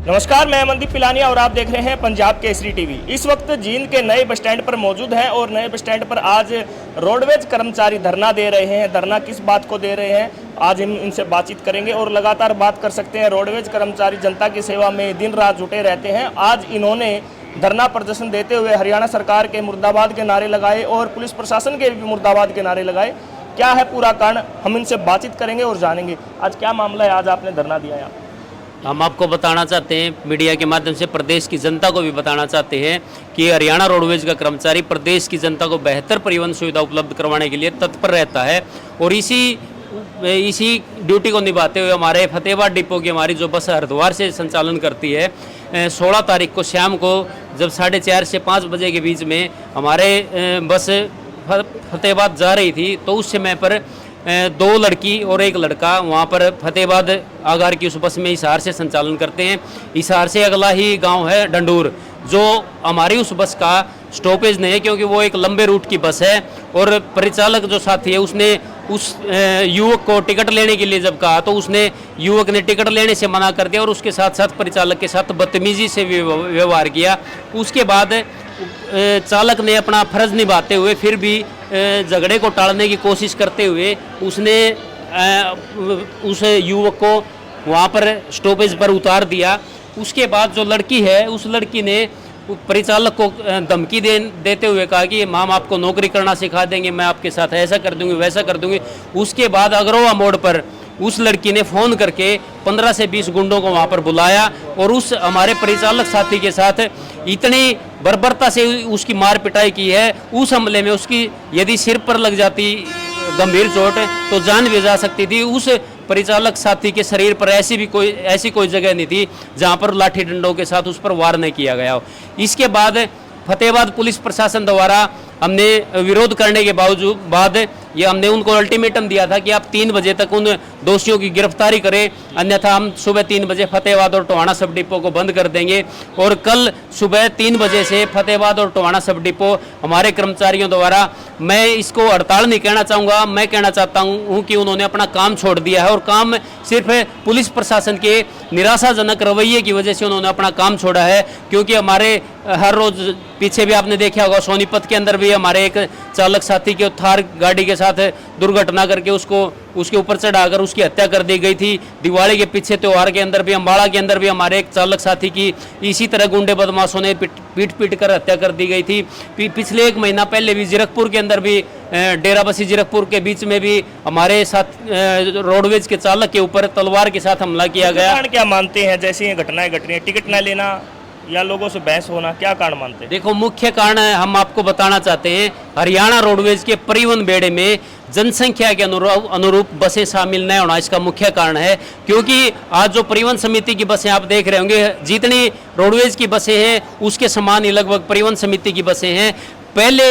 नमस्कार, मैं अमनदीप पिलानिया और आप देख रहे हैं पंजाब केसरी टीवी। इस वक्त जींद के नए बस स्टैंड पर मौजूद हैं और नए बस स्टैंड पर आज रोडवेज कर्मचारी धरना दे रहे हैं। धरना किस बात को दे रहे हैं, आज हम इनसे बातचीत करेंगे और लगातार बात कर सकते हैं। रोडवेज कर्मचारी जनता की सेवा में दिन रात जुटे रहते हैं। आज इन्होंने धरना प्रदर्शन देते हुए हरियाणा सरकार के मुर्दाबाद के नारे लगाए और पुलिस प्रशासन के भी मुर्दाबाद के नारे लगाए। क्या है पूरा कारण, हम इनसे बातचीत करेंगे और जानेंगे आज क्या मामला है। आज आपने धरना दिया है। हम आपको बताना चाहते हैं, मीडिया के माध्यम से प्रदेश की जनता को भी बताना चाहते हैं कि हरियाणा रोडवेज का कर्मचारी प्रदेश की जनता को बेहतर परिवहन सुविधा उपलब्ध करवाने के लिए तत्पर रहता है और इसी ड्यूटी को निभाते हुए हमारे फतेहाबाद डिपो की हमारी जो बस हरिद्वार से संचालन करती है, 16 तारीख को शाम को जब 4:30 से 5 बजे के बीच में हमारे बस फतेहाबाद जा रही थी, तो उस समय पर 2 लड़की और 1 लड़का वहाँ पर फतेहाबाद आगार की उस बस में हिसार से संचालन करते हैं। हिसार से अगला ही गांव है डंडूर, जो हमारी उस बस का स्टॉपेज नहीं है क्योंकि वो एक लंबे रूट की बस है। और परिचालक जो साथी है उसने उस युवक को टिकट लेने के लिए जब कहा तो उसने युवक ने टिकट लेने से मना कर दिया और उसके साथ साथ परिचालक के साथ बदतमीजी से व्यवहार किया। उसके बाद चालक ने अपना फर्ज निभाते हुए फिर भी झगड़े को टालने की कोशिश करते हुए उसने उस युवक को वहाँ पर स्टॉपेज पर उतार दिया। उसके बाद जो लड़की है उस लड़की ने परिचालक को धमकी देते हुए कहा कि हम आपको नौकरी करना सिखा देंगे, मैं आपके साथ ऐसा कर दूंगी वैसा कर दूंगी। उसके बाद अग्रोहा मोड़ पर उस लड़की ने फ़ोन करके 15 से 20 गुंडों को वहाँ पर बुलाया और उस हमारे परिचालक साथी के साथ इतनी बर्बरता से उसकी मार पिटाई की है। उस हमले में उसकी यदि सिर पर लग जाती गंभीर चोट तो जान भी जा सकती थी। उस परिचालक साथी के शरीर पर ऐसी कोई जगह नहीं थी जहाँ पर लाठी डंडों के साथ उस पर वार नहीं किया गया हो। इसके बाद फतेहाबाद पुलिस प्रशासन द्वारा हमने विरोध करने के बाद ये हमने उनको अल्टीमेटम दिया था कि आप 3 बजे तक उन दोषियों की गिरफ्तारी करें, अन्यथा हम सुबह 3 बजे फतेहाबाद और टोहाना सब डिपो को बंद कर देंगे। और कल सुबह 3 बजे से फतेहाबाद और टोहाना सब डिपो हमारे कर्मचारियों द्वारा, मैं इसको हड़ताल नहीं कहना चाहूँगा, मैं कहना चाहता हूँ कि उन्होंने अपना काम छोड़ दिया है और काम सिर्फ पुलिस प्रशासन के निराशाजनक रवैये की वजह से उन्होंने अपना काम छोड़ा है। क्योंकि हमारे हर रोज़ पीछे भी आपने देखा होगा, सोनीपत के अंदर भी हमारे एक चालक साथी के थार गाड़ी के साथ दुर्घटना करके उसके ऊपर चढ़ाकर उसकी हत्या कर दी गई थी। दिवाली के पीछे त्योहार के अंदर भी, अम्बाड़ा के अंदर भी हमारे एक चालक साथी की इसी तरह गुंडे बदमाशों ने पीट कर हत्या कर दी गई थी। पिछले 1 महीना पहले भी जीरकपुर के अंदर भी, डेराबस्सी जीरकपुर के बीच में भी हमारे साथ रोडवेज के चालक के ऊपर तलवार के साथ हमला किया गया। क्या मानते हैं जैसे ये घटनाएं घट रही हैं, टिकट न लेना या लोगों से बहस होना, क्या कारण मानते हैं? देखो, मुख्य कारण हम आपको बताना चाहते हैं, हरियाणा रोडवेज के परिवहन बेड़े में जनसंख्या के अनुरूप बसें शामिल न होना इसका मुख्य कारण है। क्योंकि आज जो परिवहन समिति की बसें आप देख रहे होंगे, जितनी रोडवेज की बसें हैं उसके समान ही लगभग परिवहन समिति की बसें हैं। पहले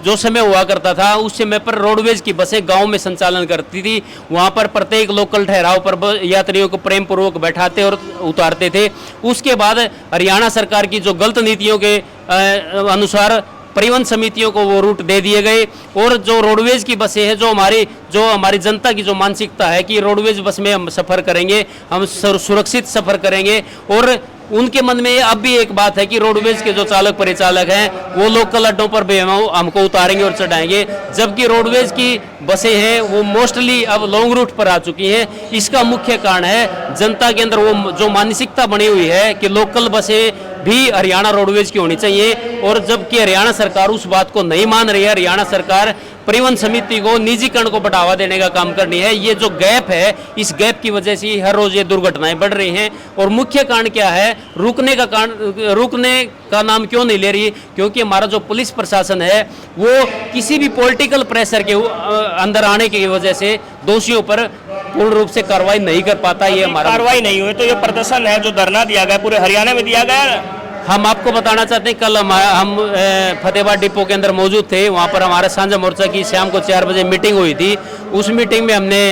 जो समय हुआ करता था उस समय पर रोडवेज की बसें गांव में संचालन करती थी। वहां पर प्रत्येक लोकल ठहराव पर यात्रियों को प्रेम पूर्वक बैठाते और उतारते थे। उसके बाद हरियाणा सरकार की जो गलत नीतियों के अनुसार परिवहन समितियों को वो रूट दे दिए गए और जो रोडवेज की बसें हैं, जो हमारी जनता की जो मानसिकता है कि रोडवेज बस में हम सफ़र करेंगे, हम सुरक्षित सफ़र करेंगे, और उनके मन में अब भी एक बात है कि रोडवेज के जो चालक परिचालक हैं वो लोकल अड्डों पर भी हमको उतारेंगे और चढ़ाएंगे, जबकि रोडवेज की बसें हैं वो मोस्टली अब लॉन्ग रूट पर आ चुकी हैं। इसका मुख्य कारण है जनता के अंदर वो जो मानसिकता बनी हुई है कि लोकल बसें भी हरियाणा रोडवेज की होनी चाहिए, और जबकि हरियाणा सरकार उस बात को नहीं मान रही है। हरियाणा सरकार परिवहन समिति को निजीकरण को बढ़ावा देने का काम करनी है। ये जो गैप है, इस गैप की वजह से हर रोज ये दुर्घटनाएं बढ़ रही हैं। और मुख्य कारण क्या है, रुकने का नाम क्यों नहीं ले रही? क्योंकि हमारा जो पुलिस प्रशासन है वो किसी भी पॉलिटिकल प्रेशर के अंदर आने की वजह से दोषियों पर पूर्ण रूप से कार्रवाई नहीं कर पाता। ये हमारा कार्रवाई नहीं हुई तो ये प्रदर्शन है जो धरना दिया गया पूरे हरियाणा में दिया गया। हम आपको बताना चाहते हैं, कल हम फतेहाबाद डिपो के अंदर मौजूद थे। वहाँ पर हमारे साझा मोर्चा की शाम को 4 बजे मीटिंग हुई थी। उस मीटिंग में हमने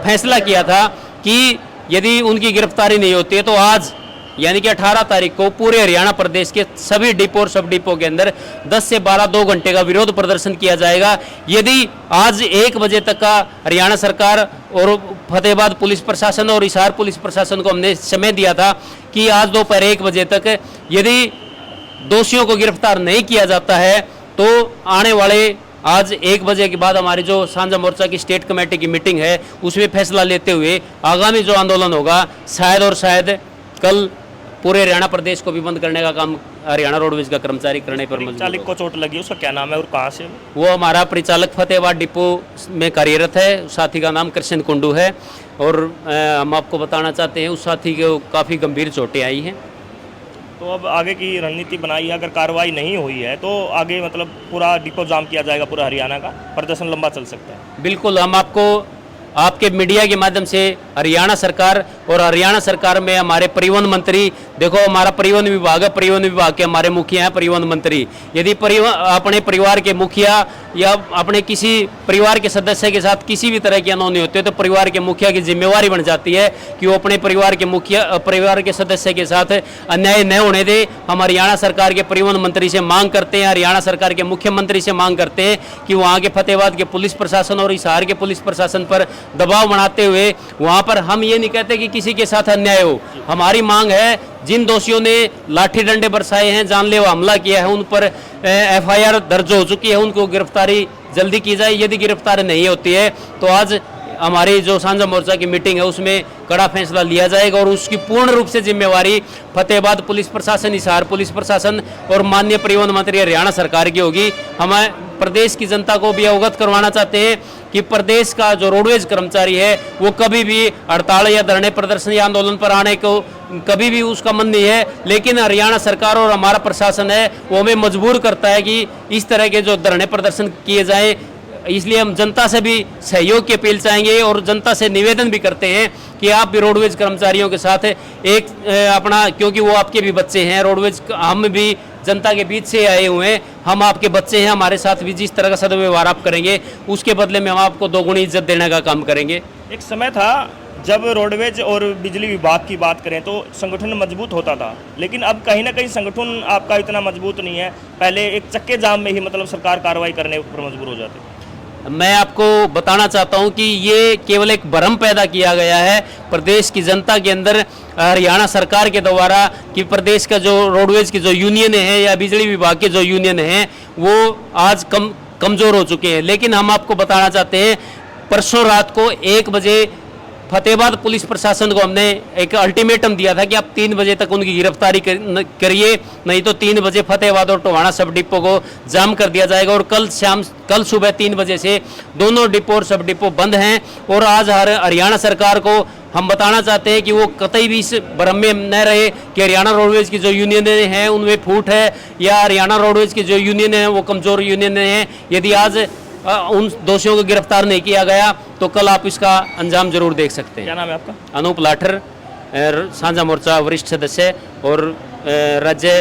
फैसला किया था कि यदि उनकी गिरफ्तारी नहीं होती है तो आज यानी कि 18 तारीख को पूरे हरियाणा प्रदेश के सभी डिपो और सब डिपो के अंदर 10 से 12 2 घंटे का विरोध प्रदर्शन किया जाएगा। यदि आज 1 बजे तक का हरियाणा सरकार और फतेहाबाद पुलिस प्रशासन और हिसार पुलिस प्रशासन को हमने समय दिया था कि आज दोपहर 1 बजे तक यदि दोषियों को गिरफ्तार नहीं किया जाता है तो आने वाले आज 1 बजे के बाद हमारी जो साझा मोर्चा की स्टेट कमेटी की मीटिंग है उसमें फैसला लेते हुए आगामी जो आंदोलन होगा शायद और शायद कल पूरे हरियाणा प्रदेश को भी बंद करने का काम हरियाणा रोडवेज का कर्मचारी करने पर मजबूर चालक को चोट लगी, उसका क्या नाम है और कहाँ से? वो हमारा परिचालक फतेहाबाद डिपो में कार्यरत है, साथी का नाम कृष्ण कुंडू है और हम आपको बताना चाहते हैं उस साथी को काफ़ी गंभीर चोटें आई हैं। तो अब आगे की रणनीति बनाई है, अगर कार्रवाई नहीं हुई है तो आगे मतलब पूरा डिपो जाम किया जाएगा, पूरा हरियाणा का प्रदर्शन लंबा चल सकता है। बिल्कुल, हम आपको आपके मीडिया के माध्यम से हरियाणा सरकार और हरियाणा सरकार में हमारे परिवहन मंत्री, देखो हमारा परिवहन विभाग है, परिवहन विभाग के हमारे मुखिया हैं परिवहन मंत्री। यदि अपने परिवार के मुखिया या अपने किसी परिवार के सदस्य के साथ किसी भी तरह की अनहोनी होती है तो परिवार के मुखिया की जिम्मेवारी बन जाती है कि वो अपने परिवार के सदस्य के साथ अन्याय न होने दे। हम हरियाणा सरकार के परिवहन मंत्री से मांग करते हैं, हरियाणा सरकार के मुख्यमंत्री से मांग करते हैं कि वहाँ के फतेहाबाद के पुलिस प्रशासन और हिसार के पुलिस प्रशासन पर दबाव बनाते हुए वहाँ पर हम ये नहीं कहते कि किसी के साथ अन्याय हो। हमारी मांग है जिन दोषियों ने लाठी डंडे बरसाए हैं, जानलेवा हमला किया है, उन पर FIR दर्ज हो चुकी है, उनको गिरफ्तारी जल्दी की जाए। यदि गिरफ्तारी नहीं होती है तो आज हमारी जो साझा मोर्चा की मीटिंग है उसमें कड़ा फैसला लिया जाएगा और उसकी पूर्ण रूप से जिम्मेवारी फतेहाबाद पुलिस प्रशासन, हिसार पुलिस प्रशासन और माननीय परिवहन मंत्री हरियाणा सरकार की होगी। हम प्रदेश की जनता को भी अवगत करवाना चाहते हैं कि प्रदेश का जो रोडवेज कर्मचारी है वो कभी भी हड़ताल या धरने प्रदर्शन या आंदोलन पर आने को कभी भी उसका मन नहीं है, लेकिन हरियाणा सरकार और हमारा प्रशासन है वो हमें मजबूर करता है कि इस तरह के जो धरने प्रदर्शन किए जाएं। इसलिए हम जनता से भी सहयोग की अपील चाहेंगे और जनता से निवेदन भी करते हैं कि आप भी रोडवेज कर्मचारियों के साथ एक अपना, क्योंकि वो आपके भी बच्चे हैं, रोडवेज हम भी जनता के बीच से आए हुए हैं, हम आपके बच्चे हैं, हमारे साथ भी जिस तरह का सदव्यवहार आप करेंगे उसके बदले में हम आपको दोगुनी इज्जत देने का काम करेंगे। एक समय था जब रोडवेज और बिजली विभाग की बात करें तो संगठन मजबूत होता था, लेकिन अब कहीं ना कहीं संगठन आपका इतना मजबूत नहीं है। पहले एक चक्के जाम में ही मतलब सरकार कार्रवाई करने पर मजबूर हो जाती है। मैं आपको बताना चाहता हूं कि ये केवल एक भ्रम पैदा किया गया है प्रदेश की जनता के अंदर हरियाणा सरकार के द्वारा कि प्रदेश का जो रोडवेज की जो यूनियन है या बिजली विभाग के जो यूनियन है वो आज कमज़ोर हो चुके हैं। लेकिन हम आपको बताना चाहते हैं परसों रात को 1 बजे फतेहाबाद पुलिस प्रशासन को हमने एक अल्टीमेटम दिया था कि आप 3 बजे तक उनकी गिरफ्तारी करिए, नहीं तो 3 बजे फतेहाबाद और टोहाना सब डिपो को जाम कर दिया जाएगा। और कल सुबह 3 बजे से दोनों डिपो और सब डिपो बंद हैं। और आज हरियाणा सरकार को हम बताना चाहते हैं कि वो कतई भी इस भ्रम में न रहे कि हरियाणा रोडवेज की जो यूनियन हैं उनमें फूट है या हरियाणा रोडवेज की जो यूनियन है वो कमज़ोर यूनियन है। यदि आज उन दोषियों को गिरफ्तार नहीं किया गया तो कल आप इसका अंजाम जरूर देख सकते हैं। क्या नाम है आपका? अनूप लाठर, साझा मोर्चा वरिष्ठ सदस्य और राज्य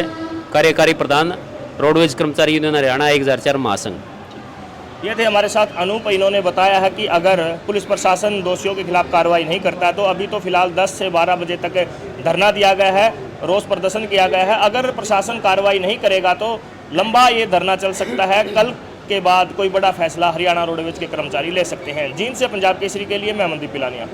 कार्यकारी प्रधान, रोडवेज कर्मचारी यूनियन हरियाणा 1004 महासंघ। ये थे हमारे साथ अनूप। इन्होंने बताया है कि अगर पुलिस प्रशासन दोषियों के खिलाफ कार्रवाई नहीं करता तो अभी तो फिलहाल 10 से 12 बजे तक धरना दिया गया है, रोष प्रदर्शन किया गया है। अगर प्रशासन कार्रवाई नहीं करेगा तो लंबा ये धरना चल सकता है। कल के बाद कोई बड़ा फैसला हरियाणा रोडवेज के कर्मचारी ले सकते हैं। जींद से पंजाब केसरी के लिए मैं अमनदीप पिलानिया।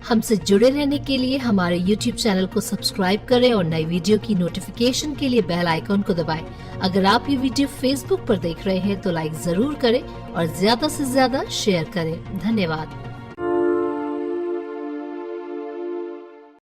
हमसे जुड़े रहने के लिए हमारे YouTube चैनल को सब्सक्राइब करें और नई वीडियो की नोटिफिकेशन के लिए बेल आइकॉन को दबाएं। अगर आप ये वीडियो Facebook पर देख रहे हैं तो लाइक जरूर करें और ज्यादा से ज्यादा शेयर करें। धन्यवाद।